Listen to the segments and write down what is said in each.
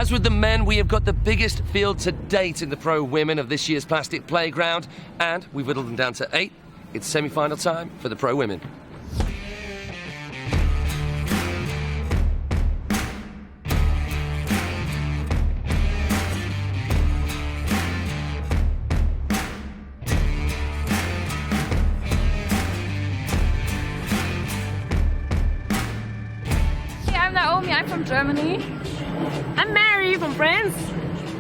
As with the men, we have got the biggest field to date in the pro women of this year's plastic playground, and we've whittled them down to 8. It's semi-final time for the pro women. I'm from Germany. I'm Mary from France.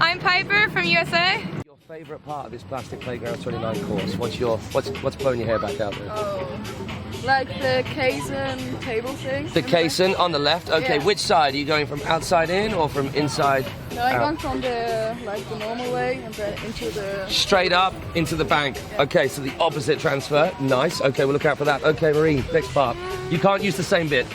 I'm Piper from USA. Your favourite part of this plastic playground 29 course? What's blowing your hair back out there? Oh, like the caisson table thing. The caisson on the left. Okay, Yeah. Which side are you going from outside in or from inside? No, I'm going from the normal way and then into the Straight up into the bank. Okay, so the opposite transfer. Nice. Okay, we'll look out for that. Okay, Marie, next part. You can't use the same bit.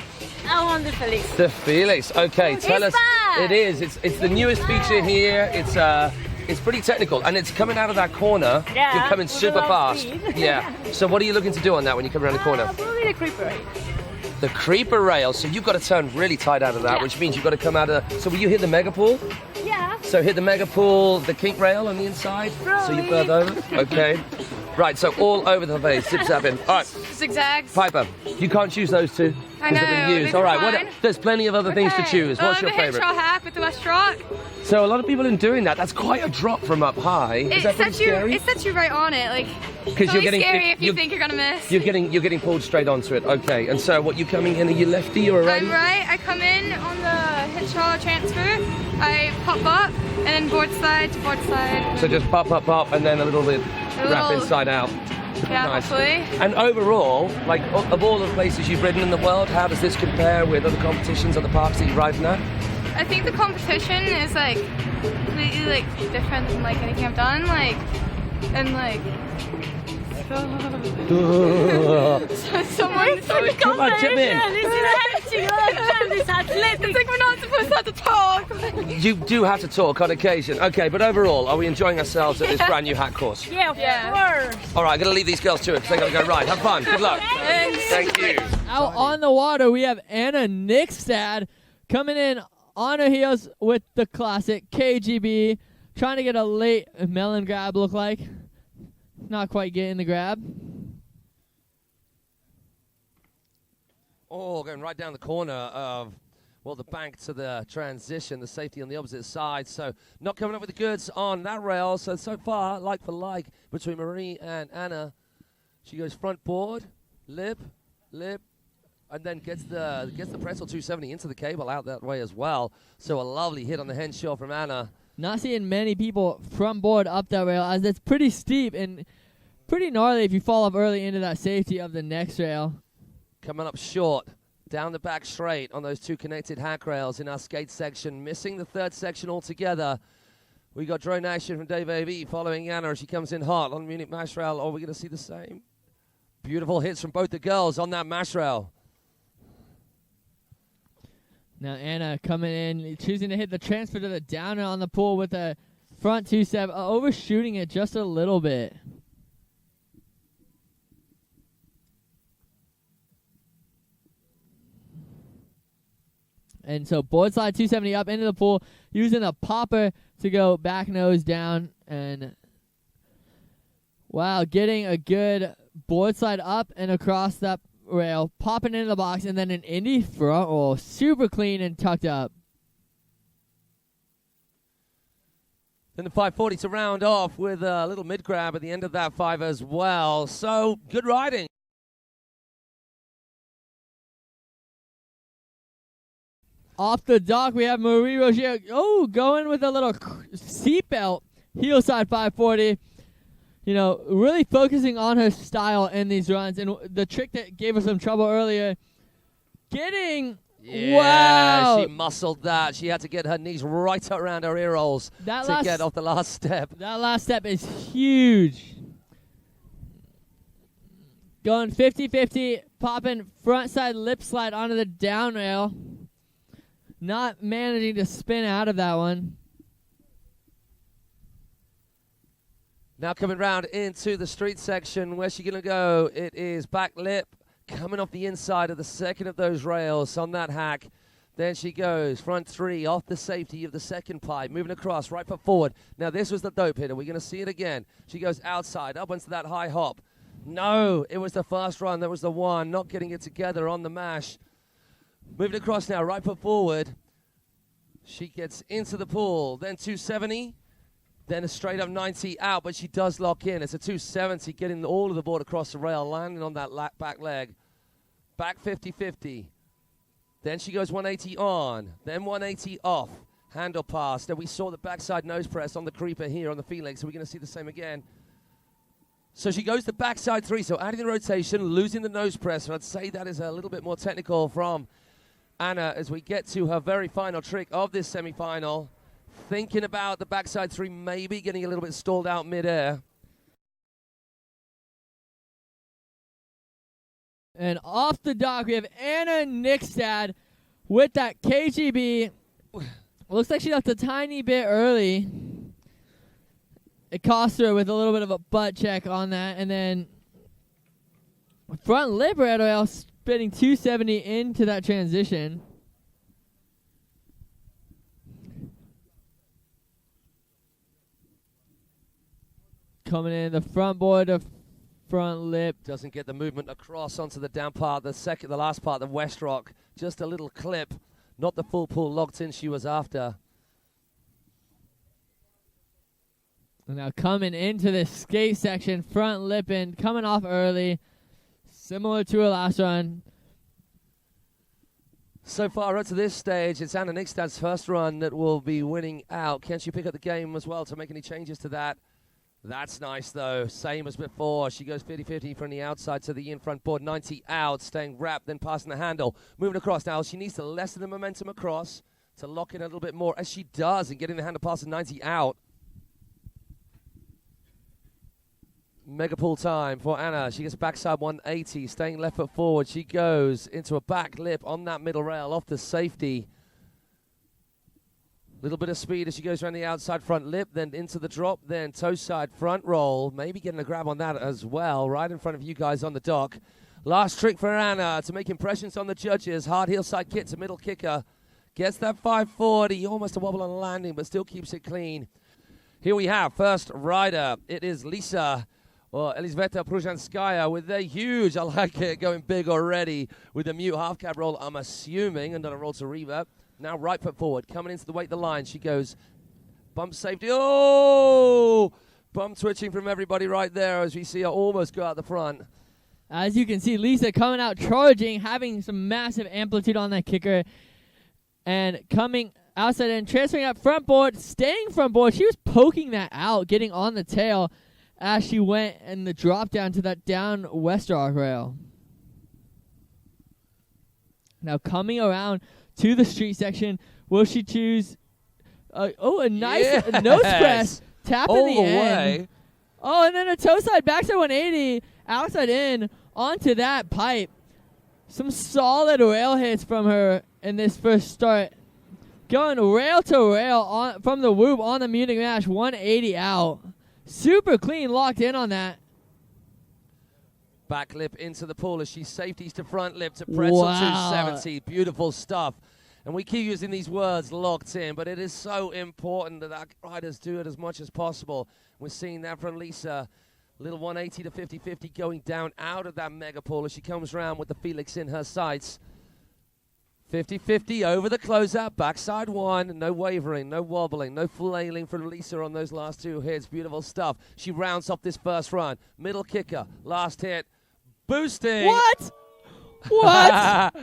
I want the Felix. The Felix. Okay, tell us. back. It is. It's the newest feature here. It's pretty technical, and it's coming out of that corner. Yeah, You're coming with super a lot of fast. speed. Yeah. So what are you looking to do on that when you come around the corner? Probably the creeper. The creeper rail. So you've got to turn really tight out of that, Yeah. which means you've got to come out of. So will you hit the mega pool? Yeah. So hit the mega pool, the kink rail on the inside. So you Probably. bird over. Okay. Right. So all over the place. Zip zapping. All right. zigzags. Piper, you can't choose those two. I 'cause they've been know, used. they're All right, fine. there's plenty of other things to choose. What's your the hip favourite? trail hack with the West Rock. So a lot of people in doing that. That's quite a drop from up high. Is that pretty scary? It sets you right on it. Like, Because it's only scary if you think you're gonna miss. You're getting pulled straight onto it. Okay. And so what? You coming in? Are you lefty or righty? I'm right. I come in on the hip trail transfer. I pop up and then board slide to board slide. So just pop, and then a little bit wrap little- inside out. Yeah, Nice. hopefully. And overall, like of all the places you've ridden in the world, how does this compare with other competitions or the parks that you're riding at? I think the competition is like completely different than like anything I've done. Someone Come on, chip in. It's like we're not supposed to have to talk. You do have to talk on occasion. Okay, but overall, are we enjoying ourselves at this brand new hack course? Yeah, of Yeah. course. All right, I'm going to leave these girls to it because they're going to go ride. Have fun. Good luck. Thank you. Out on the water, we have Anna Nikstad coming in on her heels with the classic KGB, trying to get a late melon grab, look like. Not quite getting the grab. Oh, going right down the corner of, well, the bank to the transition, the safety on the opposite side. So not coming up with the goods on that rail. So far, like for like, between Marie and Anna. She goes front board, lip, and then gets the pretzel 270 into the cable out that way as well. So a lovely hit on the Henshaw from Anna. Not seeing many people front board up that rail, as it's pretty steep and pretty gnarly if you fall up early into that safety of the next rail. Coming up short, down the back straight on those two connected hack rails in our skate section, missing the third section altogether. We got drone action from Dave A.V. following Anna as she comes in hot on Munich mash rail. Are we going to see the same? Beautiful hits from both the girls on that mash rail. Now Anna coming in, choosing to hit the transfer to the downer on the pool with a front 2-7, overshooting it just a little bit. And so board slide 270 up into the pool, using a popper to go back nose down. And wow, getting a good board slide up and across that rail, popping into the box, and then an indie front roll, super clean and tucked up. Then the 540 to round off with a little mid grab at the end of that 5 as well. So good riding. Off the dock, we have Marie Rogier. Oh, going with a little seatbelt, heel side 540. You know, really focusing on her style in these runs. And the trick that gave her some trouble earlier, wow. She muscled that. She had to get her knees right around her ear holes to get off the last step. That last step is huge. Going 50-50, popping front side lip slide onto the down rail. Not managing to spin out of that one. Now coming round into the street section. Where's she going to go? It is back lip, coming off the inside of the second of those rails on that hack. Then she goes, front 3, off the safety of the second pipe, moving across, right foot forward. Now this was the dope hit, and we're going to see it again. She goes outside, up onto that high hop. No, it was the first run, that was the one, not getting it together on the mash. Moving across now, right foot forward. She gets into the pool, then 270. Then a straight up 90 out, but she does lock in. It's a 270, getting all of the board across the rail, landing on that back leg. Back 50-50. Then she goes 180 on, then 180 off. Handle pass. Then we saw the backside nose press on the creeper here on the Felix, so we're going to see the same again. So she goes to backside 3, so adding the rotation, losing the nose press. And I'd say that is a little bit more technical from Anna as we get to her very final trick of this semifinal. Thinking about the backside 3, maybe getting a little bit stalled out midair. And off the dock, we have Anna Nikstad with that KGB. Looks like she left a tiny bit early. It cost her with a little bit of a butt check on that. And then front lip rail spinning 270 into that transition. Coming in the front board of front lip. Doesn't get the movement across onto the down part, the last part, the West Rock. Just a little clip, not the full pull locked in she was after. And now coming into this skate section, front lipping, coming off early, similar to her last run. So far up to this stage, it's Anna Nikstad's first run that will be winning out. Can she pick up the game as well to make any changes to that? That's nice, though. Same as before. She goes 50-50 from the outside to the in-front board. 90 out, staying wrapped, then passing the handle. Moving across now. She needs to lessen the momentum across to lock in a little bit more, as she does, and getting the handle past the 90 out. Mega pull time for Anna. She gets backside 180, staying left foot forward. She goes into a back lip on that middle rail off the safety. Little bit of speed as she goes around the outside front lip, then into the drop, then toe side front roll. Maybe getting a grab on that as well, right in front of you guys on the dock. Last trick for Anna to make impressions on the judges. Hard heel side kick to middle kicker. Gets that 540, almost a wobble on landing, but still keeps it clean. Here we have first rider. It is Lisa, or Elizaveta Pruzhanskaya, with a huge, I like it, going big already with the mute half cab roll, I'm assuming, and then a roll to reverb. Now right foot forward, coming into the weight the line. She goes, bump safety. Oh! Bump twitching from everybody right there as we see her almost go out the front. As you can see, Lisa coming out charging, having some massive amplitude on that kicker. And coming outside and transferring up front board, staying front board. She was poking that out, getting on the tail as she went in the drop down to that down West Rock rail. Now coming around to the street section, will she choose? A nice nose press, tap in the end. Oh, and then a toe side, backside 180, outside in, onto that pipe. Some solid rail hits from her in this first start. Going rail to rail on from the whoop on the Munich mash, 180 out. Super clean, locked in on that. Back lip into the pool as she safeties to front lip to pretzel 270. Beautiful stuff. And we keep using these words, locked in, but it is so important that our riders do it as much as possible. We're seeing that from Lisa. Little 180 to 50-50 going down out of that mega pool as she comes around with the Felix in her sights. 50-50 over the closeout, backside one, no wavering, no wobbling, no flailing from Lisa on those last two hits. Beautiful stuff. She rounds off this first run. Middle kicker, last hit, boosting. What? What?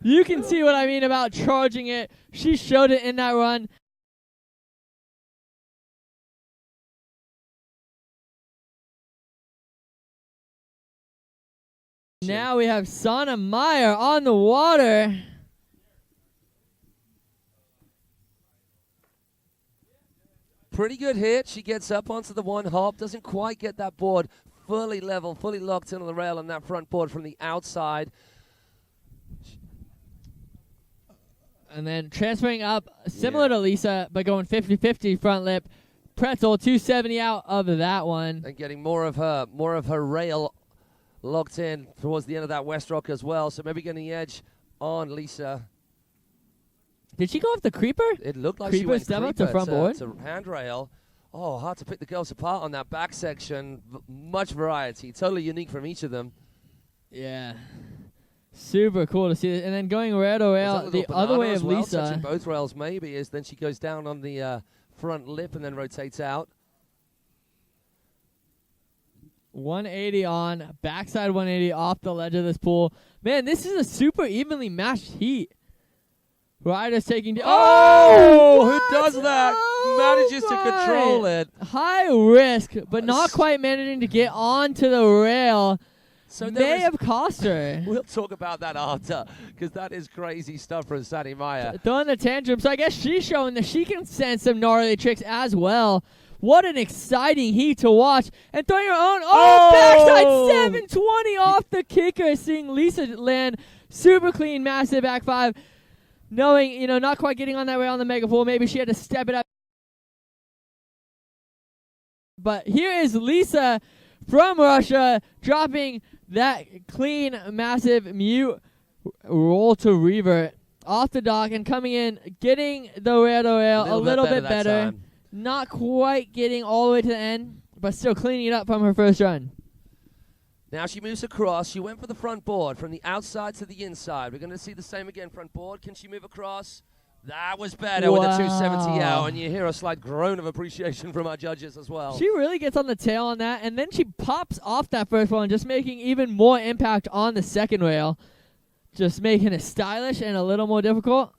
You can see what I mean about charging it. She showed it in that run. Now we have Sanam Maya on the water. Pretty good hit. She gets up onto the one hop. Doesn't quite get that board fully level, fully locked in on the rail on that front board from the outside. And then transferring up, similar to Lisa, but going 50-50 front lip. Pretzel 270 out of that one. And getting more of her rail locked in towards the end of that West Rock as well. So maybe getting the edge on Lisa. Did she go off the creeper? It looked like she Creeper went step up creeper to front board? to handrail. Oh, hard to pick the girls apart on that back section. Much variety. Totally unique from each of them. Yeah. Super cool to see it. And then going rail to rail, the other way of Lisa. Touching both rails maybe is then she goes down on the front lip and then rotates out. 180 on, backside 180 off the ledge of this pool. Man, this is a super evenly matched heat. Ryder's taking... who does that? Manages to right. control it. High risk, but not quite managing to get onto the rail. So May have cost her. We'll talk about that after, because that is crazy stuff from Sanam Maya. Throwing the tantrum, so I guess she's showing that she can send some gnarly tricks as well. What an exciting heat to watch. And throwing her own, backside 720 off the kicker, seeing Lisa land super clean, massive back five. Knowing, not quite getting on that rail on the mega pool. Maybe she had to step it up. But here is Lisa from Russia dropping that clean, massive mute roll to revert off the dock and coming in, getting the rail to rail a little bit better. Not quite getting all the way to the end, but still cleaning it up from her first run. Now she moves across. She went for the front board from the outside to the inside. We're going to see the same again. Front board. Can she move across? That was better with a 270 out. And you hear a slight groan of appreciation from our judges as well. She really gets on the tail on that. And then she pops off that first one, just making even more impact on the second rail. Just making it stylish and a little more difficult.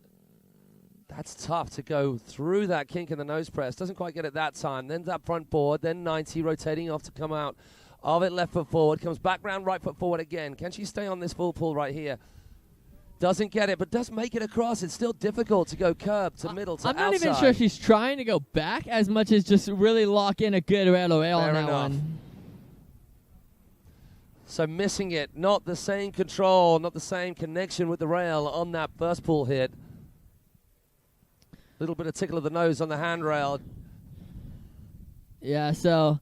That's tough to go through that kink in the nose press. Doesn't quite get it that time. Then that front board. Then 90 rotating off to come out of it, left foot forward, comes back round, right foot forward again. Can she stay on this full pull right here? Doesn't get it, but does make it across. It's still difficult to go curb to middle to I'm outside. not even sure if she's trying to go back as much as just really lock in a good rail to rail on that one. So missing it, not the same control, not the same connection with the rail on that first pull hit. Little bit of tickle of the nose on the handrail. Yeah, so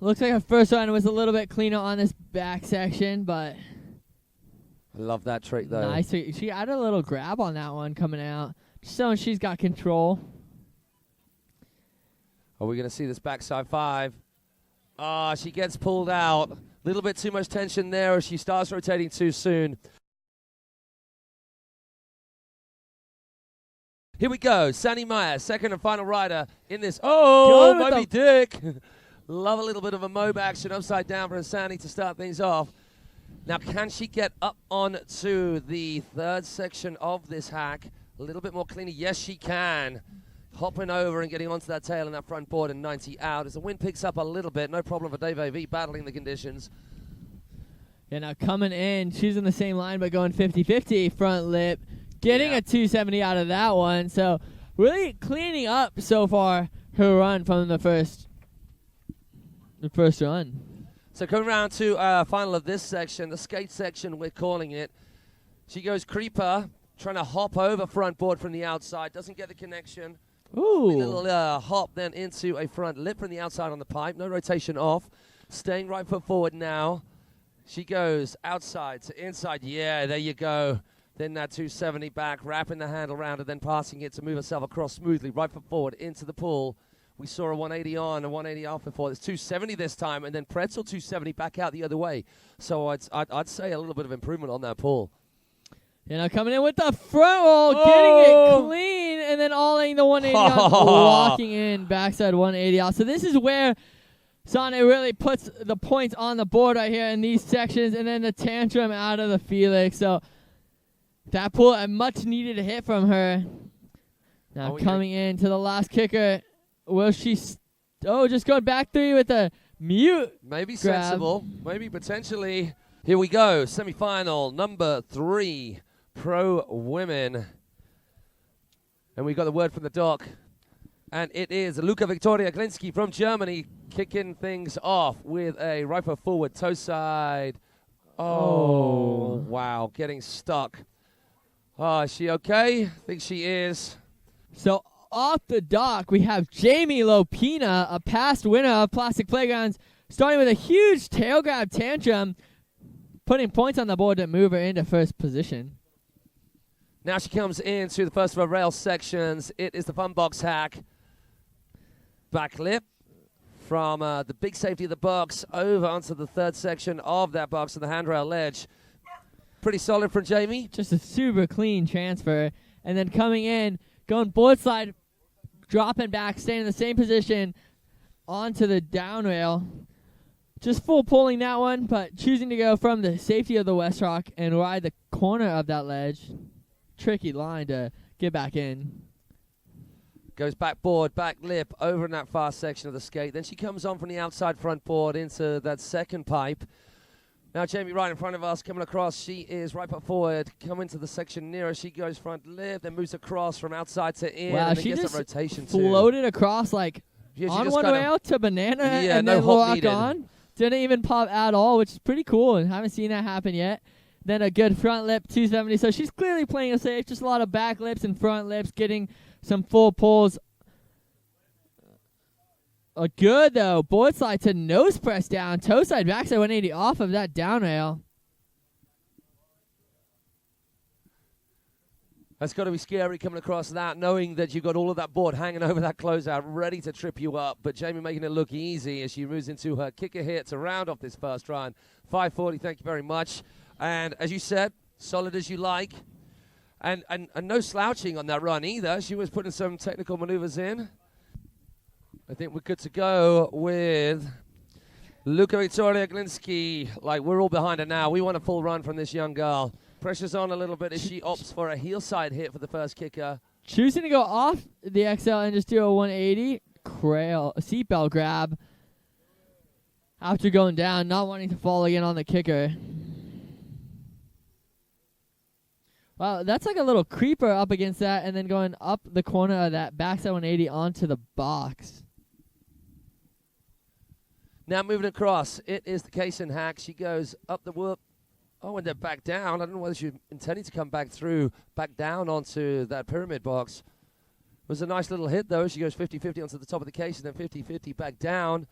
looks like her first run was a little bit cleaner on this back section, but I love that trick though. nice. She had a little grab on that one coming out, just showing she's got control. Are we going to see this backside five? She gets pulled out. A little bit too much tension there as she starts rotating too soon. Here we go. Sanam Maya, second and final rider in this. Oh, Moby Dick. Love a little bit of a Mob action upside down for Sani to start things off. Now, can she get up on to the third section of this hack? A little bit more cleaner. Yes, she can. Hopping over and getting onto that tail and that front board and 90 out. As the wind picks up a little bit, no problem for Dave AV battling the conditions. Yeah, now coming in, she's in the same line but going 50-50 front lip. Getting a 270 out of that one. So really cleaning up so far her run from the first run. So coming around to final of this section, the skate section we're calling it. She goes creeper, trying to hop over front board from the outside. Doesn't get the connection. Ooh. A little hop then into a front lip from the outside on the pipe. No rotation off. Staying right foot forward now. She goes outside to inside. Yeah, there you go. Then that 270 back, wrapping the handle around and then passing it to move herself across smoothly. Right foot forward into the pool. We saw a 180 on and 180 off before. It's 270 this time, and then pretzel 270 back out the other way. So I'd say a little bit of improvement on that pull. You know, coming in with the front roll, getting it clean, and then all-ing the 180 on, walking in backside 180 out. So this is where Sane really puts the points on the board right here in these sections, and then the tantrum out of the Felix. So that pull, a much needed hit from her. Now coming in to the last kicker. Will she... just going back three with a mute Maybe grab. sensible. Maybe potentially. Here we go. Semifinal number 3. Pro women. And we got the word from the doc. And it is Luca Victoria Glinski from Germany kicking things off with a right foot forward toe side. Oh, wow. Getting stuck. Is she okay? I think she is. So off the dock, we have Jamie Lupino, a past winner of Plastic Playgrounds, starting with a huge tail grab tantrum, putting points on the board to move her into first position. Now she comes into the first of her rail sections. It is the fun box hack. Back lip from the big safety of the box over onto the third section of that box and the handrail ledge. Pretty solid from Jamie. Just a super clean transfer. And then coming in, going board slide, dropping back, staying in the same position onto the down rail. Just full pulling that one, but choosing to go from the safety of the West Rock and ride the corner of that ledge. Tricky line to get back in. Goes back board, back lip, over in that far section of the skate. Then she comes on from the outside front board into that second pipe. Now Jamie right in front of us, coming across. She is right foot forward, coming to the section nearer. She goes front lip, then moves across from outside to in. Wow, and then she gets just a rotation floated across like Yeah, she on just one kind of- rail to banana Yeah, and no then hop locked needed. on. Didn't even pop at all, which is pretty cool, and haven't seen that happen yet. Then a good front lip, 270. So she's clearly playing it safe. Just a lot of back lips and front lips, getting some full pulls. Good, though. Board slide to nose press down. Toe side, backside 180 off of that down rail. That's got to be scary coming across that, knowing that you've got all of that board hanging over that closeout, ready to trip you up. But Jamie making it look easy as she moves into her kicker hit to round off this first run. 540, thank you very much. And as you said, solid as you like. And no slouching on that run either. She was putting some technical maneuvers in. I think we're good to go with Luka Victoria Glinski. Like, we're all behind her now. We want a full run from this young girl. Pressure's on a little bit as she opts for a heel side hit for the first kicker. Choosing to go off the XL and just do a 180. Crail, a seatbelt grab. After going down, not wanting to fall again on the kicker. Wow, that's like a little creeper up against that and then going up the corner of that backside 180 onto the box. Now moving across, it is the Kaysen hack. She goes up the whoop. Oh, and then back down. I don't know whether she was intending to come back down onto that pyramid box. It was a nice little hit, though. She goes 50-50 onto the top of the case and then 50-50 back down.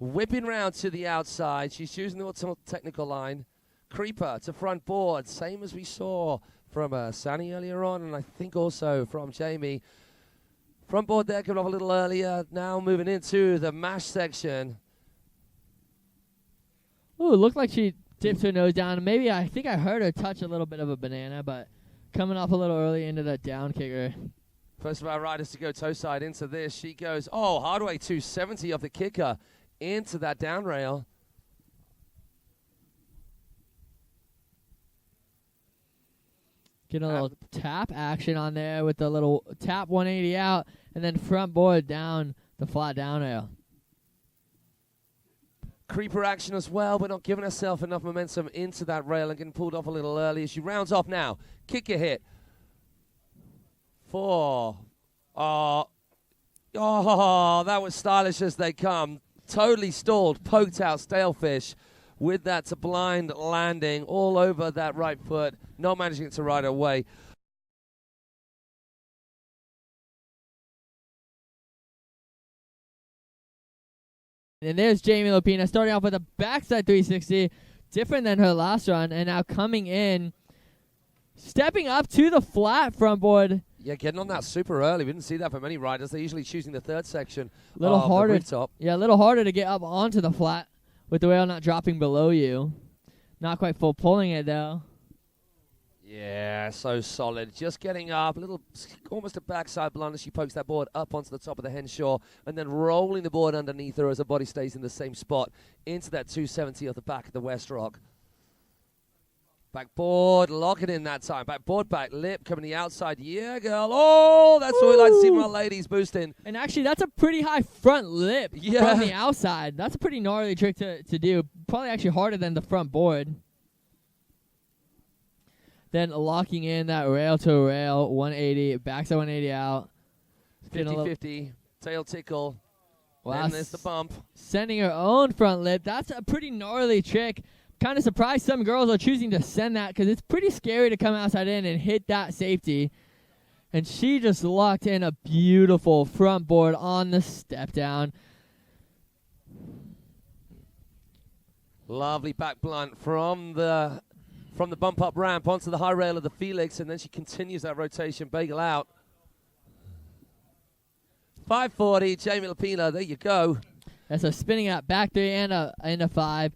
Whipping round to the outside. She's choosing the technical line. Creeper to front board, same as we saw from Sani earlier on, and I think also from Jamie. Front board there coming off a little earlier. Now moving into the mash section. Ooh, it looked like she dipped her nose down. Maybe I think I heard her touch a little bit of a banana, but coming off a little early into that down kicker. First of our riders to go toe side into this. She goes, hard way 270 off the kicker into that down rail. Getting a little tap action on there with the little tap 180 out and then front board down the flat down rail. Creeper action as well, but not giving herself enough momentum into that rail and getting pulled off a little early. She rounds off now. Kick your hit. 4. That was stylish as they come. Totally stalled, poked out Stalefish with that blind landing all over that right foot, not managing to ride away. And there's Jamie Lupino starting off with a backside 360, different than her last run, and now coming in, stepping up to the flat front board. Yeah, getting on that super early. We didn't see that for many riders. They're usually choosing the third section. A little harder. The rooftop. Yeah, a little harder to get up onto the flat with the rail not dropping below you. Not quite full pulling it though. Yeah, so solid. Just getting up, a little, almost a backside blunder. She pokes that board up onto the top of the Henshaw and then rolling the board underneath her as her body stays in the same spot into that 270 off the back of the West Rock. Backboard, lock it in that time. Backboard, back lip, coming the outside. Yeah, girl. Oh, that's what we like to see from our ladies boosting. And actually, that's a pretty high front lip Yeah. from the outside. That's a pretty gnarly trick to do. Probably actually harder than the front board. Then locking in that rail to rail, 180, backside 180 out. 50-50, tail tickle. Wow, Then there's the bump. Sending her own front lip. That's a pretty gnarly trick. Kind of surprised some girls are choosing to send that because it's pretty scary to come outside in and hit that safety. And she just locked in a beautiful front board on the step down. Lovely back blunt from the from the bump up ramp onto the high rail of the Felix, and then she continues that rotation, bagel out. 540, Jamie Lupino, there you go. That's a spinning out back three and a 5.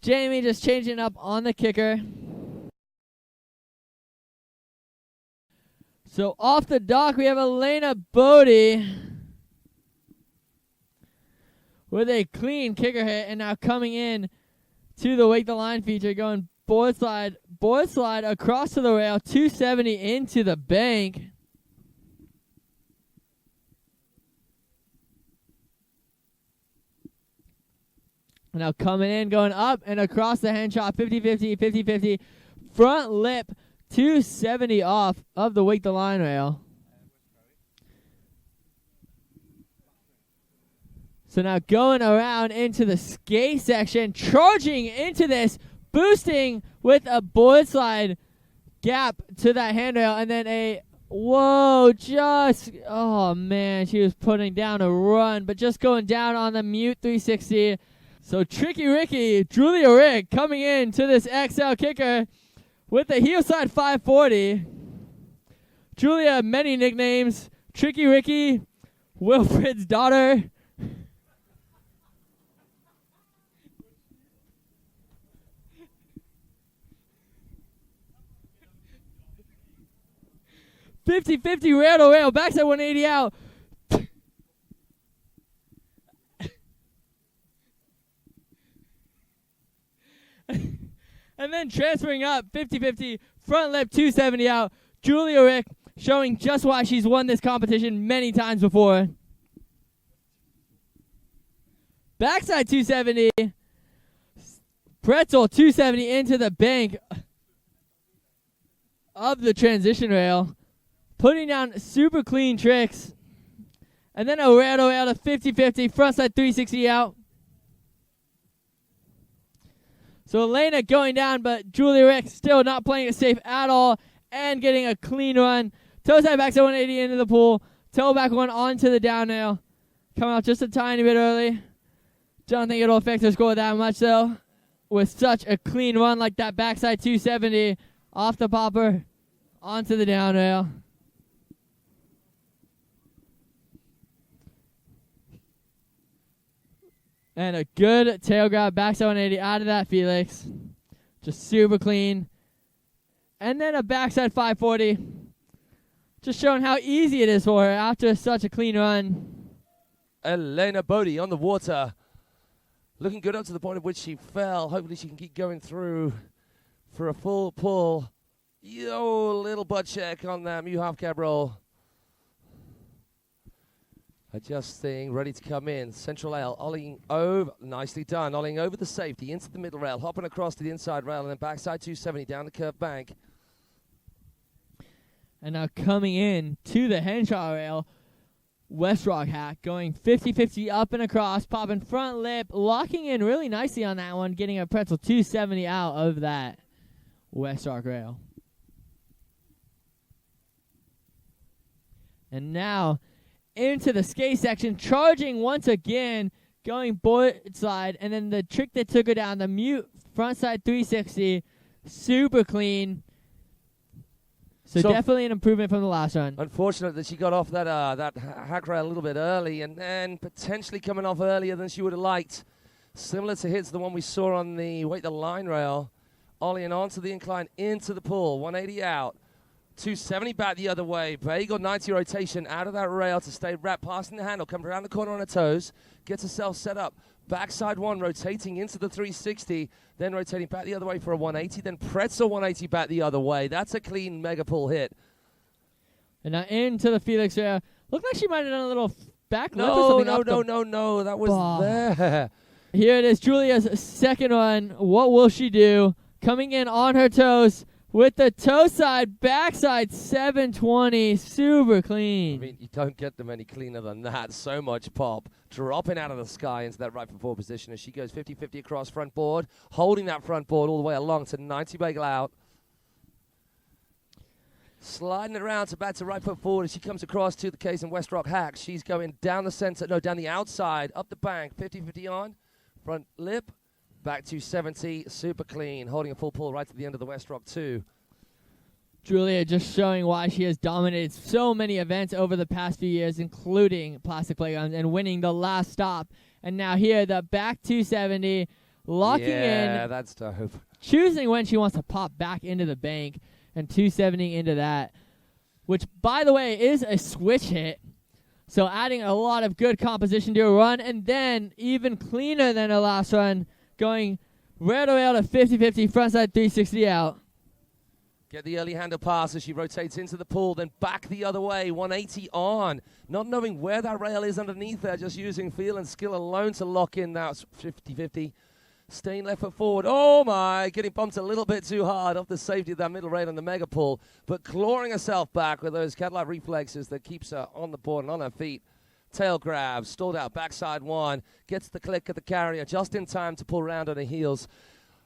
Jamie just changing up on the kicker. So off the dock, we have Elena Bodi with a clean kicker hit, and now coming in to the wake the line feature, going board slide across to the rail, 270 into the bank. Now coming in, going up and across the hand shot, 50-50, 50-50, front lip, 270 off of the wake the line rail. So now going around into the skate section, charging into this, boosting with a board slide gap to that handrail, and then oh man, she was putting down a run, but just going down on the mute 360. So Tricky Ricky, Julia Rick coming in to this XL kicker with the heel side 540. Julia, many nicknames. Tricky Ricky, Wilfred's daughter. (50-50) rail to rail, backside 180 out. And then transferring up, 50-50, front lip 270 out. Julia Rick showing just why she's won this competition many times before. Backside 270. Pretzel 270 into the bank of the transition rail. Putting down super clean tricks. And then a rail to rail to 50-50, frontside 360 out. So Elena going down, but Julia Rick still not playing it safe at all and getting a clean run. Toe side backside 180 into the pool. Toe back one onto the down nail. Coming out just a tiny bit early. Don't think it'll affect her score that much though. With such a clean run like that backside 270 off the popper onto the down rail. And a good tail grab, backside 180 out of that Felix. Just super clean. And then a backside 540. Just showing how easy it is for her after such a clean run. Elena Bodi on the water. Looking good up to the point at which she fell. Hopefully she can keep going through for a full pull. Yo, little butt check on that Mew half cab roll. Adjusting, ready to come in. Central rail, ollieing over, nicely done. Ollieing over the safety, into the middle rail, hopping across to the inside rail, and then backside 270 down the curved bank. And now coming in to the Henshaw rail, West Rock hack, going 50-50 up and across, popping front lip, locking in really nicely on that one, getting a pretzel 270 out of that West Rock rail. And now into the skate section, charging once again, going board slide, and then the trick that took her down, the mute frontside 360, super clean. So definitely an improvement from the last run. Unfortunate that she got off that hack rail a little bit early, and then potentially coming off earlier than she would have liked. Similar to hits the one we saw on the wait the line rail, ollieing onto the incline into the pool, 180 out. 270 back the other way. Bagel 90 rotation out of that rail to stay wrapped, passing the handle, comes around the corner on her toes, gets herself set up. Backside one, rotating into the 360, then rotating back the other way for a 180, then pretzel 180 back the other way. That's a clean mega pull hit. And now into the Felix rail. Looked like she might have done a little back lip or something. No. That was there. Here it is, Julia's second run. What will she do? Coming in on her toes. With the toe side, backside 720, super clean. I mean, you don't get them any cleaner than that. So much pop. Dropping out of the sky into that right foot forward position as she goes 50-50 across front board, holding that front board all the way along to 90 bagel out. Sliding it around to back to right foot forward as she comes across to the case in West Rock hack. She's going down the center, down the outside, up the bank, 50-50 on. Front lip, Back to 70, super clean, holding a full pull right to the end of the West Rock 2. Julia just showing why she has dominated so many events over the past few years, including plastic playgrounds, and winning the last stop. And now here, the back 270, locking in. Yeah, that's dope. Choosing when she wants to pop back into the bank and 270 into that, which, by the way, is a switch hit. So adding a lot of good composition to a run, and then even cleaner than her last run, going right away out of 50-50, frontside 360 out. Get the early handle pass as she rotates into the pool, then back the other way, 180 on. Not knowing where that rail is underneath there, just using feel and skill alone to lock in now. It's 50-50. Staying left foot forward. Oh, my. Getting bumped a little bit too hard off the safety of that middle rail on the mega pull, but clawing herself back with those Cadillac reflexes that keeps her on the board and on her feet. Tail grab, stalled out, backside one. Gets the click of the carrier just in time to pull around on her heels.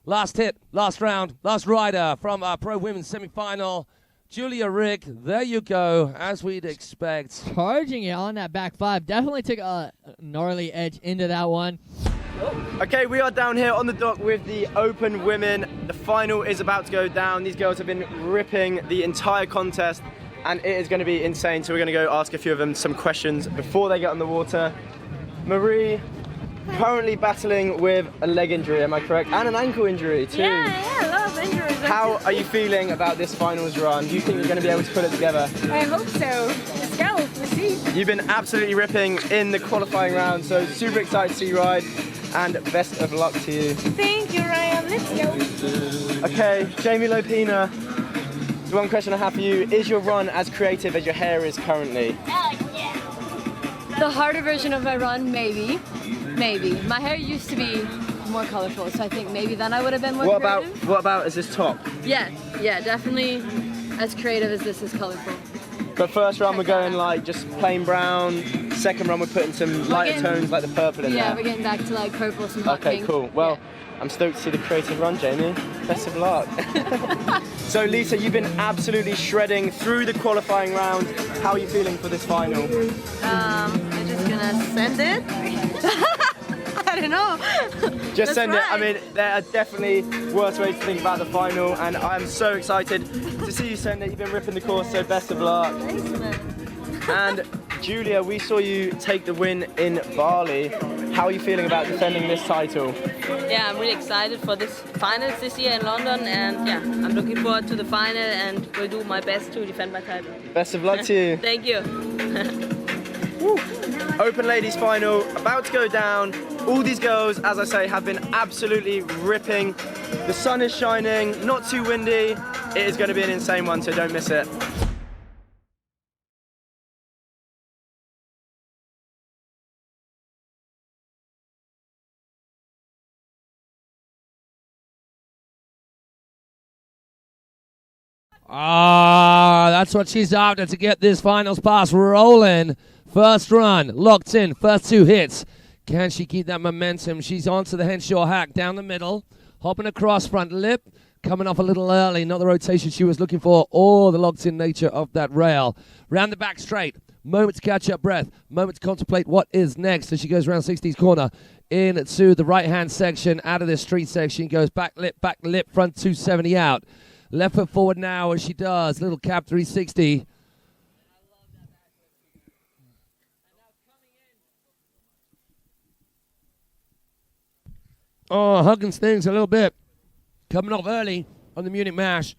Last hit, last round, last rider from our Pro Women's Semifinal. Julia Rick, there you go, as we'd expect. Charging it on that back five. Definitely took a gnarly edge into that one. Okay, we are down here on the dock with the Open Women. The final is about to go down. These girls have been ripping the entire contest, and it is going to be insane. So we're going to go ask a few of them some questions before they get on the water. Marie, currently battling with a leg injury, am I correct? And an ankle injury too. Yeah, a lot of injuries. How are you feeling about this finals run? Do you think you're going to be able to put it together? I hope so. Let's go. Let's see. You've been absolutely ripping in the qualifying round, so super excited to see you ride, and best of luck to you. Thank you, Ryan. Let's go. Okay, Jamie Lupino, the one question I have for you, is your run as creative as your hair is currently? The harder version of my run, maybe. Maybe. My hair used to be more colorful, so I think maybe then I would have been more creative. What about is this top? Yeah, definitely as creative as this is colorful. But first run we're going like just plain brown, second run we're putting some lighter tones like the purple in there. Yeah, we're getting back to like purple, some hot Okay, pink. cool. Well, I'm stoked to see the creative run, Jamie. Best of luck. So Lisa, you've been absolutely shredding through the qualifying round. How are you feeling for this final? I'm just gonna send it. I don't know. Just send it. I mean, there are definitely worse ways to think about the final, and I'm so excited to see you send it. You've been ripping the course, so best of luck. Thanks, man. And Julia, we saw you take the win in Bali. How are you feeling about defending this title? Yeah, I'm really excited for this finals this year in London, and yeah, I'm looking forward to the final and will do my best to defend my title. Best of luck to you. Thank you. Open ladies final, about to go down. All these girls, as I say, have been absolutely ripping. The sun is shining, not too windy. It is going to be an insane one, so don't miss it. That's what she's after to get this finals pass rolling. First run, locked in, first two hits. Can she keep that momentum? She's onto the Henshaw hack down the middle, hopping across front lip, coming off a little early, not the rotation she was looking for, or the locked-in nature of that rail. Round the back straight, moment to catch up breath, moment to contemplate what is next as she goes around 60's corner into the right-hand section, out of this street section, goes back lip, front 270 out. Left foot forward now as she does, little cap 360. Oh, hugging things a little bit. Coming off early on the Munich Mash.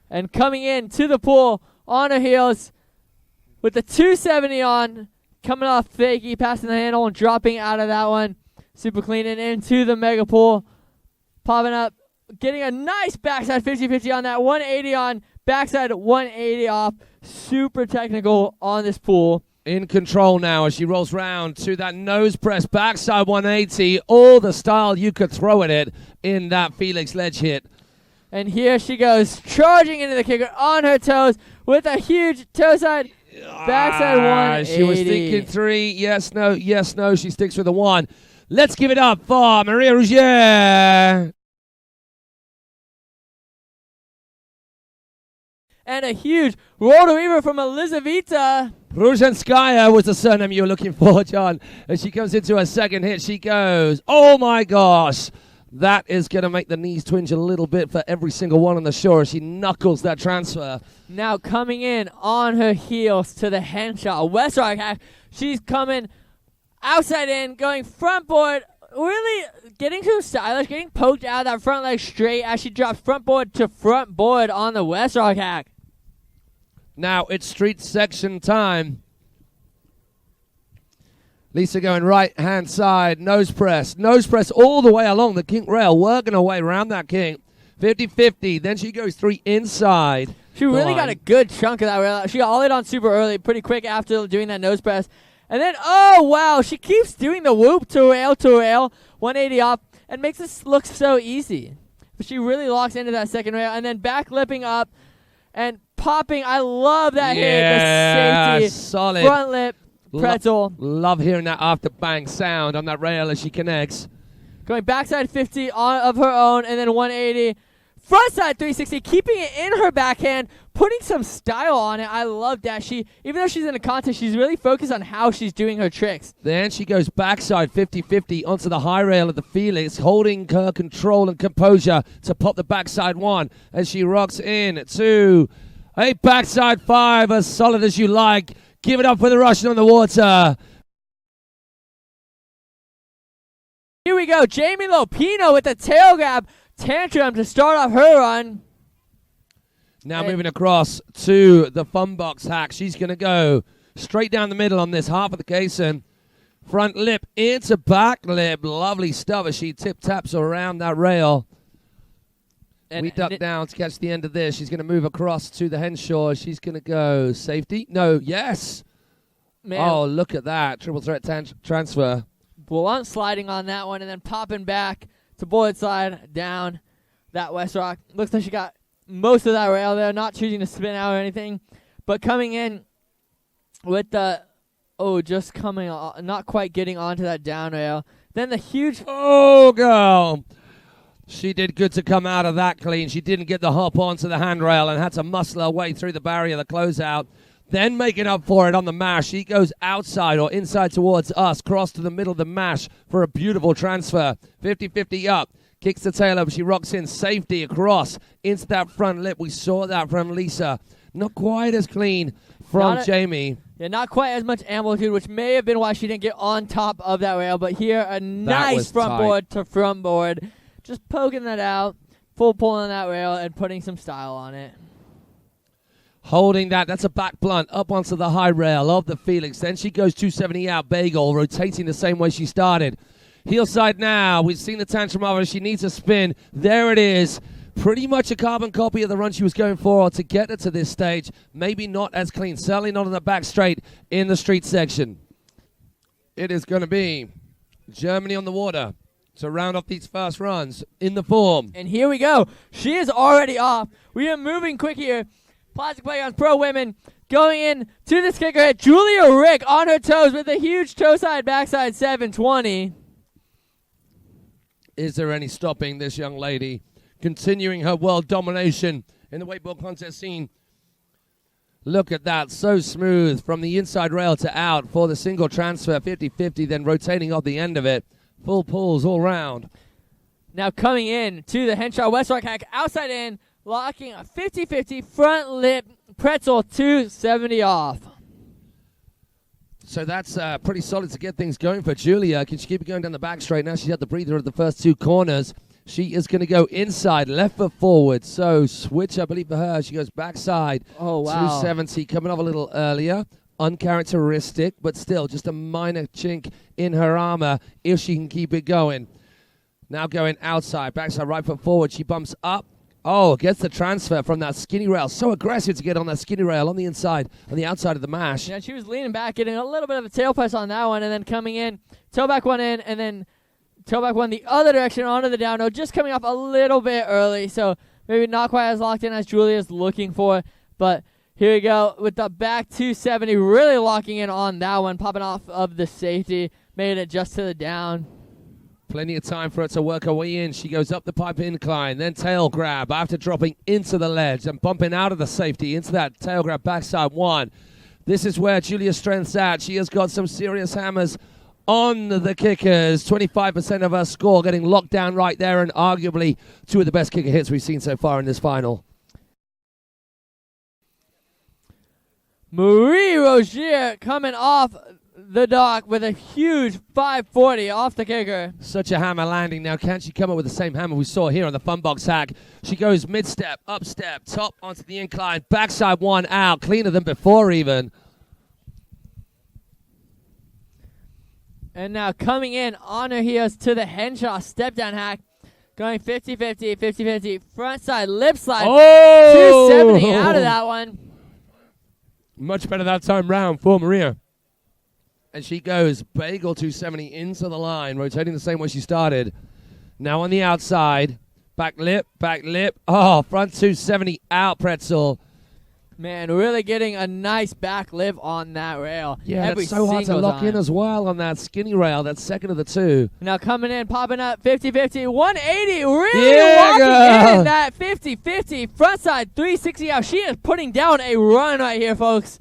And coming in to the pool on her heels with the 270 on, coming off fakie, passing the handle and dropping out of that one. Super clean and into the mega pool. Popping up, getting a nice backside 50-50 on that 180 on, backside 180 off. Super technical on this pool. In control now as she rolls round to that nose press backside 180. All the style you could throw at it in that Felix ledge hit. And here she goes, charging into the kicker on her toes with a huge toe side, backside 180. She was thinking three. Yes, no, yes, no. She sticks with a one. Let's give it up for Maria Rougier. and a huge roll to Weaver from Elizaveta. Bruzhenskaya was the surname you were looking for, John. As she comes into her second hit, she goes, oh my gosh. That is going to make the knees twinge a little bit for every single one on the shore as she knuckles that transfer. Now coming in on her heels to the Henshaw West Rock hack. She's coming outside in, going front board, really getting too stylish, getting poked out of that front leg straight as she drops front board to front board on the West Rock hack. Now it's street section time. Lisa going right-hand side, nose press all the way along the kink rail, working her way around that kink. 50-50, then she goes 3 inside. She really got a good chunk of that rail. She got all it on super early, pretty quick after doing that nose press. And then, oh, wow, she keeps doing the whoop to rail, 180 up, and makes this look so easy. But she really locks into that second rail, and then back lipping up and popping. I love that hit, the safety. Solid. Front lip. Pretzel. Love hearing that after bang sound on that rail as she connects. Going backside 50 of her own, and then 180. Frontside 360, keeping it in her backhand, putting some style on it. I love that. Even though she's in a contest, she's really focused on how she's doing her tricks. Then she goes backside 50-50 onto the high rail of the Felix, holding her control and composure to pop the backside 1 as she rocks in to a backside 5, as solid as you like. Give it up for the Russian on the water. Here we go. Jamie Lupino with the tail grab tantrum to start off her run. Now moving across to the fun box hack. She's going to go straight down the middle on this half of the caisson. Front lip into back lip. Lovely stuff as she tip-taps around that rail. And we duck down to catch the end of this. She's going to move across to the Henshaw. She's going to go safety. No, yes. Man. Oh, look at that. Triple threat transfer. Blunt sliding on that one and then popping back to board side down that West Rock. Looks like she got most of that rail there, not choosing to spin out or anything. But coming in with the, just coming, not quite getting onto that down rail. Then the huge. Oh, girl. She did good to come out of that clean. She didn't get the hop onto the handrail and had to muscle her way through the barrier, the closeout. Then making up for it on the mash. She goes outside or inside towards us, cross to the middle of the mash for a beautiful transfer. 50-50 up. Kicks the tail up. She rocks in safety across into that front lip. We saw that from Lisa. Not quite as clean from Jamie. Yeah, not quite as much amplitude, which may have been why she didn't get on top of that rail. But here, a nice front board to front board. Just poking that out, full pulling that rail, and putting some style on it. Holding that. That's a back blunt up onto the high rail of the Felix. Then she goes 270 out, bagel, rotating the same way she started. Heel side now. We've seen the tantrum of her. She needs a spin. There it is. Pretty much a carbon copy of the run she was going for to get her to this stage. Maybe not as clean. Certainly not on the back straight in the street section. It is going to be Germany on the water to round off these first runs in the form. And here we go. She is already off. We are moving quick here. Plastic Playgrounds Pro Women going in to this kicker hit. Julia Rick on her toes with a huge toe side backside 720. Is there any stopping this young lady? Continuing her world domination in the wakeboard contest scene. Look at that. So smooth from the inside rail to out for the single transfer. 50-50, then rotating off the end of it. Full pulls all round. Now coming in to the Henshaw West Rock hack, outside in, locking a 50-50 front lip pretzel 270 off. So that's pretty solid to get things going for Julia. Can she keep it going down the back straight? Now she's had the breather of the first 2 corners. She is going to go inside, left foot forward. So switch, I believe, for her. She goes backside. Oh, wow. 270, coming off a little earlier. Uncharacteristic, but still just a minor chink in her armor if she can keep it going. Now going outside, backside, right foot forward. She bumps up. Oh, gets the transfer from that skinny rail. So aggressive to get on that skinny rail on the inside, on the outside of the mash. Yeah, she was leaning back, getting a little bit of a tail press on that one, and then coming in, toe back one in, and then toe back one the other direction onto the down no, just coming off a little bit early, so maybe not quite as locked in as Julia's looking for, but here we go with the back 270, really locking in on that one, popping off of the safety, made it just to the down. Plenty of time for her to work her way in. She goes up the pipe incline, then tail grab after dropping into the ledge and bumping out of the safety into that tail grab backside one. This is where Julia's strength's at. She has got some serious hammers on the kickers. 25% of her score getting locked down right there, and arguably two of the best kicker hits we've seen so far in this final. Marie Rogier coming off the dock with a huge 540 off the kicker. Such a hammer landing. Now, can she come up with the same hammer we saw here on the fun box hack? She goes mid-step, up-step, top onto the incline, backside one out, cleaner than before even. And now coming in on her heels to the Henshaw step-down hack. Going 50-50, 50-50, front side lip slide. Oh! 270 out of that one. Much better that time round for Maria. And she goes bagel 270 into the line, rotating the same way she started. Now on the outside, back lip. Oh, front 270 out, pretzel. Man, really getting a nice back lip on that rail. Yeah, Every it's so hard to single lock in time. as well on that skinny rail, that second of the two. Now coming in, popping up, 50-50, 180, really Yeah, locking girl. in that 50-50, front side 360 out. She is putting down a run right here, folks.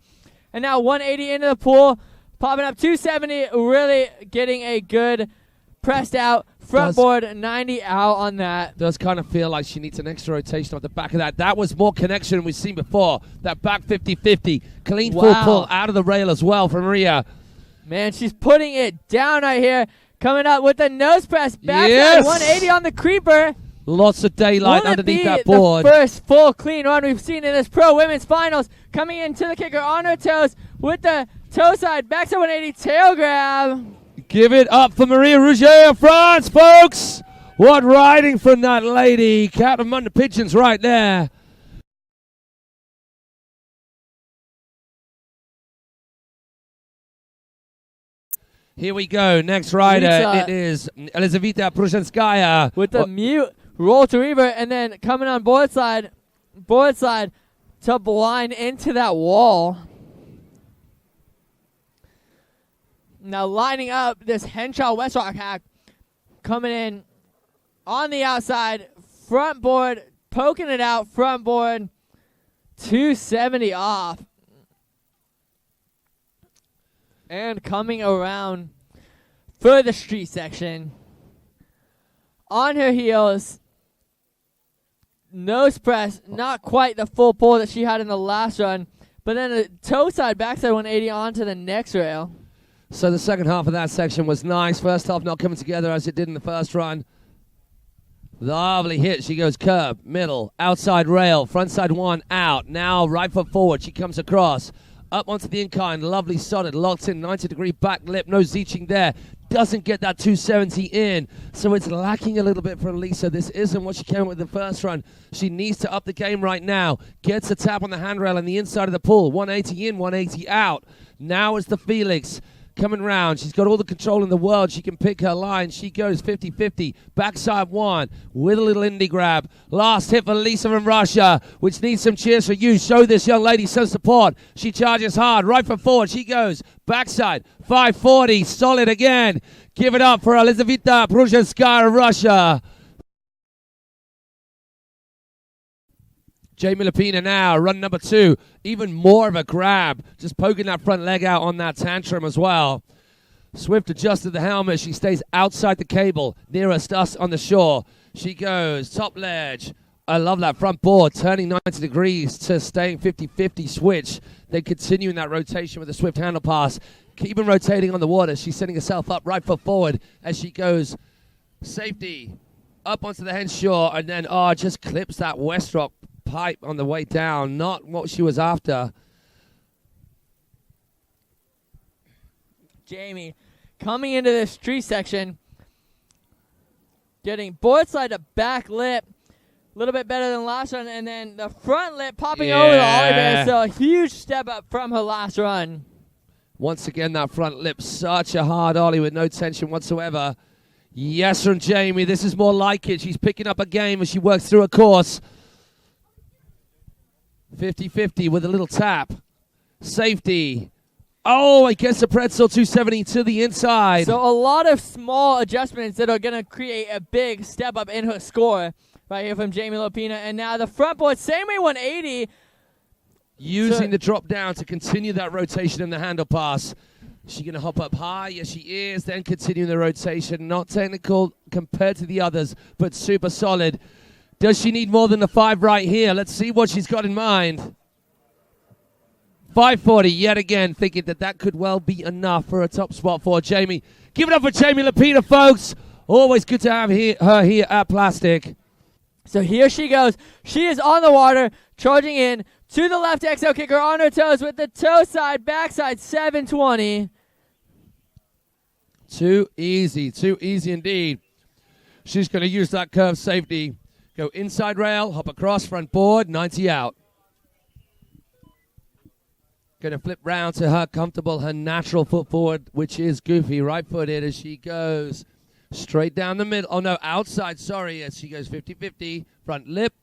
And now 180 into the pool, popping up 270, really getting a good pressed out. Front board 90 out on that. Does kind of feel like she needs an extra rotation off the back of that. That was more connection we've seen before. That back 50-50. Clean full pull out of the rail as well for Maria. Man, she's putting it down right here. Coming up with the nose press. Backside Yes! 180 on the creeper. Lots of daylight Will it underneath be that board. the first full clean run we've seen in this Pro Women's Finals? Coming into the kicker on her toes with the toe side. Backside 180 tail grab. Give it up for Maria Rouget of France, folks. What riding from that lady. Count among the pigeons right there. Here we go. Next rider, it is Elizaveta Prushenskaya. With the mute roll to reaver, and then coming on board side to blind into that wall. Now lining up this Henshaw West Rock hack, coming in on the outside, front board, poking it out, front board, 270 off. And coming around for the street section. On her heels, nose press, not quite the full pull that she had in the last run, but then a toe side, backside 180 onto the next rail. So the second half of that section was nice. First half not coming together as it did in the first run. Lovely hit. She goes curb, middle, outside rail, front side one out. Now right foot forward. She comes across. Up onto the incline. Lovely solid. Locked in. 90-degree back lip. No zeeching there. Doesn't get that 270 in. So it's lacking a little bit for Elisa. This isn't what she came with the first run. She needs to up the game right now. Gets a tap on the handrail and the inside of the pool. 180 in, 180 out. Now is the Felix. Coming round, she's got all the control in the world. She can pick her line. She goes 50-50, backside one with a little indie grab. Last hit for Lisa from Russia, which needs some cheers for you. Show this young lady some support. She charges hard, right foot forward. She goes backside, 540, solid again. Give it up for Elizaveta Prushenskaya of Russia. Jamie Lupino now, run number two. Even more of a grab. Just poking that front leg out on that tantrum as well. Swift adjusted the helmet. She stays outside the cable, nearest us on the shore. She goes top ledge. I love that front board, turning 90 degrees to staying 50-50 switch. Then continuing that rotation with a swift handle pass. Keeping rotating on the water. She's setting herself up right foot forward as she goes safety up onto the Henshaw, and then just clips that West Rock pipe on the way down. Not what she was after. Jamie coming into this street section, getting board side to back lip, a little bit better than last run, and then the front lip popping over the ollie bear. So a huge step up from her last run. Once again, that front lip, such a hard ollie with no tension whatsoever. Yes, from Jamie. This is more like it. She's picking up a game as she works through a course. 50-50 with a little tap. Safety. Oh, I guess the pretzel 270 to the inside. So a lot of small adjustments that are going to create a big step up in her score right here from Jamie Lupino. And now the front board, same way 180. Using the drop down to continue that rotation in the handle pass. Is she going to hop up high? Yes, she is. Then continuing the rotation. Not technical compared to the others, but super solid. Does she need more than a 5 right here? Let's see what she's got in mind. 540 yet again, thinking that could well be enough for a top spot for Jamie. Give it up for Jamie Lupino, folks. Always good to have her here at Plastic. So here she goes. She is on the water, charging in to the left XL kicker on her toes with the toe side, backside 720. Too easy indeed. She's going to use that curve safety. Go inside rail, hop across, front board, 90 out. Going to flip round to her comfortable, her natural foot forward, which is goofy, right-footed as she goes straight down the middle. Oh, no, outside, sorry, as she goes 50-50, front lip,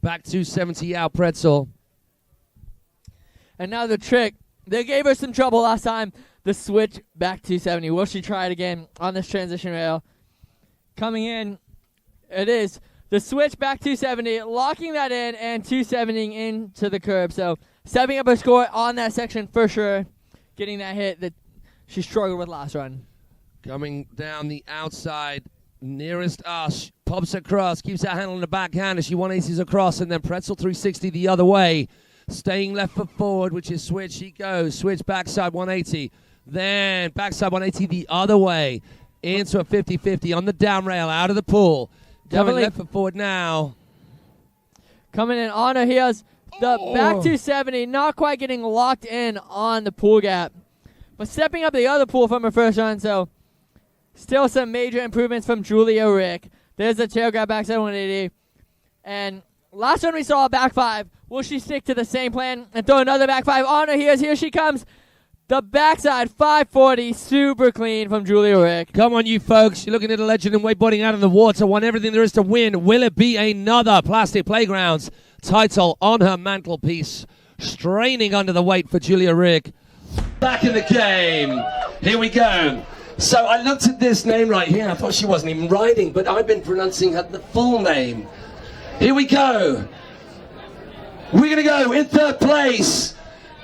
back to 70 out pretzel. And now the trick. They gave her some trouble last time. The switch back 270. Will she try it again on this transition rail? Coming in, it is the switch back 270, locking that in and 270 into the curb. So stepping up her score on that section for sure. Getting that hit that she struggled with last run. Coming down the outside, nearest us, pops across, keeps that handle in the backhand as she 180s across, and then pretzel 360 the other way. Staying left foot forward, which is switch. She goes, switch backside 180. Then backside 180 the other way. Into a 50-50 on the down rail, out of the pool. Coming left foot forward now. Coming in on her heels. The back 270, not quite getting locked in on the pool gap. But stepping up the other pool from her first run, so still some major improvements from Julia Rick. There's the tail grab backside 180. And last run we saw a back 5. Will she stick to the same plan and throw another back 5 on her heels? Here she comes. The backside 540, super clean from Julia Rick. Come on, you folks. You're looking at a legend in wakeboarding out of the water. Won everything there is to win. Will it be another Plastic Playgrounds title on her mantelpiece? Straining under the weight for Julia Rick. Back in the game. Here we go. So I looked at this name right here. I thought she wasn't even riding, but I've been pronouncing her the full name. Here we go. We're going to go in third place.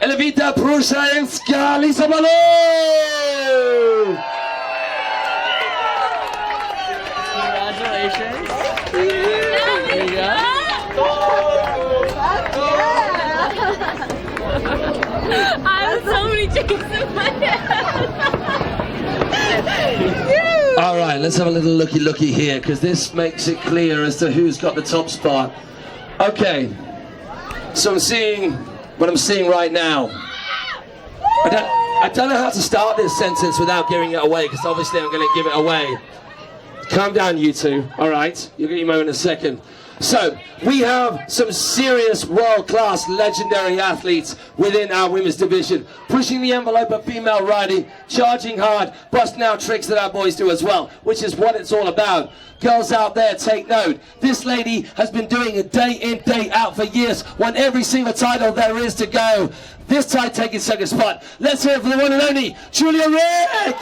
Elizaveta Prushaenska Lisabalo! Congratulations. There you go. I have so many jinx in my head. All right, let's have a little looky here, because this makes it clear as to who's got the top spot. Okay, so I'm seeing what I'm seeing right now. I don't know how to start this sentence without giving it away, because obviously I'm going to give it away. Calm down, you two. All right, you'll get your moment in a second. So, we have some serious world-class legendary athletes within our women's division, pushing the envelope of female riding, charging hard, busting out tricks that our boys do as well, which is what it's all about. Girls out there, take note. This lady has been doing it day in, day out for years, won every single title there is to go. This time taking second spot. Let's hear it for the one and only Julia Rick!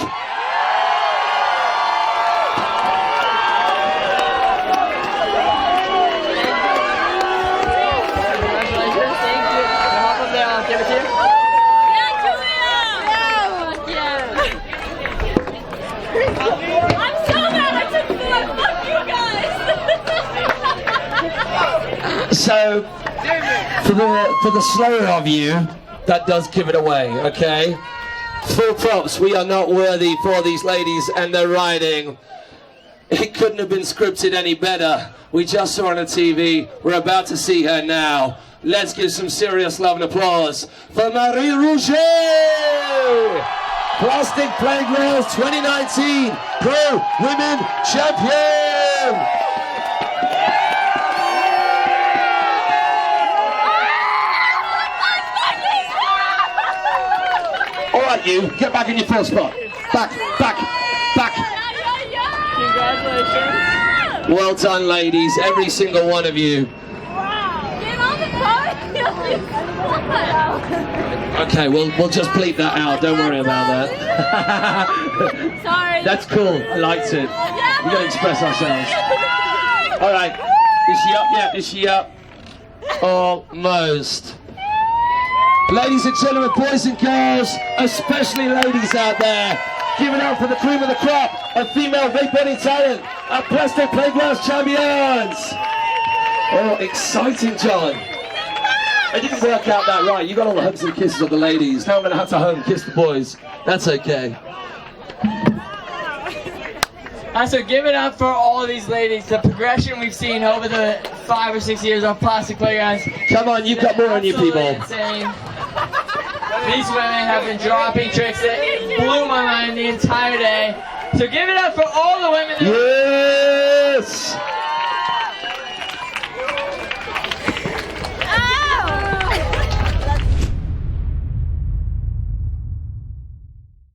So, for the slower of you, that does give it away, okay? Full props, we are not worthy for these ladies and their riding. It couldn't have been scripted any better. We just saw her on the TV. We're about to see her now. Let's give some serious love and applause for Marie Rouget! Plastic Playgrounds 2019 Pro Women Champion! All right, you, get back in your first spot. Back. Congratulations. Well done, ladies, every single one of you. Get on the podium. Okay, we'll just bleep that out. Don't worry about that. Sorry. That's cool. I liked it. We gotta express ourselves. All right. Is she up yet? Is she up? Almost. Ladies and gentlemen, boys and girls, especially ladies out there, give it up for the cream of the crop of female big-body talent, our Plastic Playgrounds champions. Oh, exciting, John. I didn't work out that right. You got all the hugs and kisses of the ladies. Now I'm going to have to home kiss the boys. That's okay. So give it up for all of these ladies. The progression we've seen over the 5 or 6 years of Plastic Playgrounds. Come on, you've got more on you, people. Insane. These women have been dropping tricks that blew my mind the entire day. So give it up for all the women. Yes!